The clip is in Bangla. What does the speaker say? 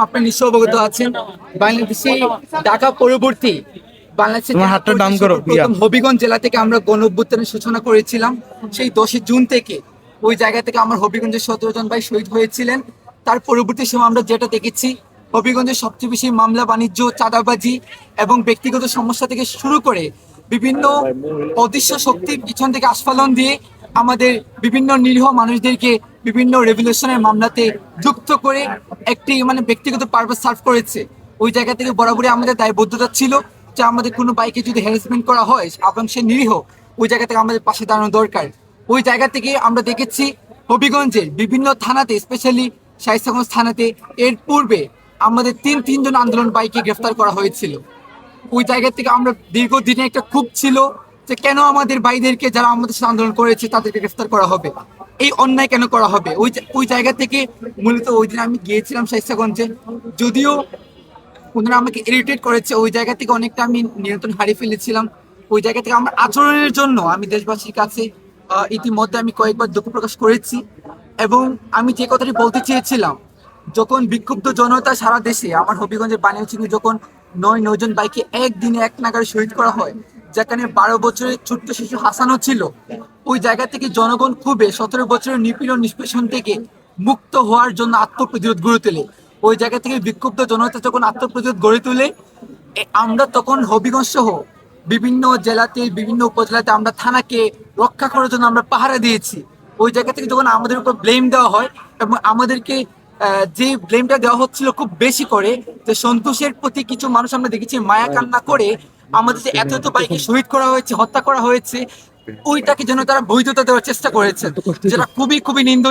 আপনি নিশ্চয় অবগত আছেন বাংলাদেশে ঢাকা পরবর্তী বাংলাদেশের তোমার হাতটা ডাউন করো, প্রথম হবিগঞ্জ জেলা থেকে আমরা গণ অভ্যুত্থানের সূচনা করেছিলাম। সেই 10 জুন থেকে ওই জায়গা থেকে আমার হবিগঞ্জের 17 জন ভাই শহীদ হয়েছিলেন। তার পরবর্তী সময় আমরা যেটা দেখেছি, হবিগঞ্জের সবচেয়ে বেশি মামলা বাণিজ্য, চাঁদাবাজি এবং ব্যক্তিগত সমস্যা থেকে শুরু করে বিভিন্ন অদৃশ্য শক্তির পিছন থেকে আস্ফালন দিয়ে আমাদের বিভিন্ন নিরীহ মানুষদেরকে বিভিন্ন রেভলিউশনের মামলাতে যুক্ত করে একটি ব্যক্তিগত পারপাস সার্ভ করেছে। ওই জায়গা থেকে বরাবরই আমাদের দায়বদ্ধতা ছিল যে আমাদের কোনো বাইকে যদি হ্যারাসমেন্ট করা হয় এবং সে নিরীহ, ওই জায়গা থেকে আমাদের পাশে দাঁড়ানো দরকার। ওই জায়গা থেকে আমরা দেখেছি হবিগঞ্জের বিভিন্ন থানাতে, স্পেশালি শায়েস্তাগঞ্জ থানাতে এর পূর্বে আমাদের তিনজন আন্দোলন বাইকে গ্রেফতার করা হয়েছিল। ওই জায়গা থেকে আমরা দীর্ঘদিনে একটা ক্ষোভ ছিল যে কেন আমাদের ভাইদেরকে, যারা আমাদের সাথে আন্দোলন করেছে, তাদেরকে গ্রেফতার করা হবে, এই অন্যায় কেন করা হবে। ওই জায়গা থেকে মূলত ওই দিন আমি গিয়েছিলাম শায়েস্তাগঞ্জে, যদিও ওনারা আমাকে ইরিটেট করেছে, ওই জায়গা থেকে অনেকটা আমি নিয়ন্ত্রণ হারিয়ে ফেলেছিলাম। ওই জায়গা থেকে আমার আচরণের জন্য আমি দেশবাসীর কাছে ইতিমধ্যে আমি কয়েকবার দুঃখ প্রকাশ করেছি। এবং আমি যে কথাটি বলতে চেয়েছিলাম, যখন বিক্ষুব্ধ জনতা সারা দেশে, আমার হবিগঞ্জের বানিয়াচং যখন 9 জন বাইকে একদিনে এক নাগারে শহীদ করা হয়, যেখানে 12 বছরের ছোট্ট শিশু হাসানও ছিল, ওই জায়গা থেকে জনগণ খুবই 17 বছরের নিপীড়ন নিষ্পেষণ থেকে মুক্ত হওয়ার জন্য আত্মপ্রতিরোধ গড়ে তোলে। ওই জায়গা থেকে বিক্ষুব্ধ জনতা যখন আত্মপ্রতিরোধ গড়ে তোলে, আমরা তখন হবিগঞ্জ সহ বিভিন্ন জেলাতে, বিভিন্ন উপজেলাতে আমরা থানাকে রক্ষা করার জন্য আমরা পাহারা দিয়েছি। ওই জায়গা থেকে যখন আমাদের উপর ব্লেম দেওয়া হয় এবং আমাদেরকে যে ব্লেমটা দেওয়া হচ্ছিল খুব বেশি করে, যে সন্তোষের প্রতি কিছু মানুষ আমরা দেখেছি মায়া কান্না করে আমাদের যে এত বাইকে শহীদ করা হয়েছে, হত্যা করা হয়েছে, ওইটাকে যেন তারা বৈধতা দেওয়ার চেষ্টা করেছে, যেটা খুবই নিন্দনীয়।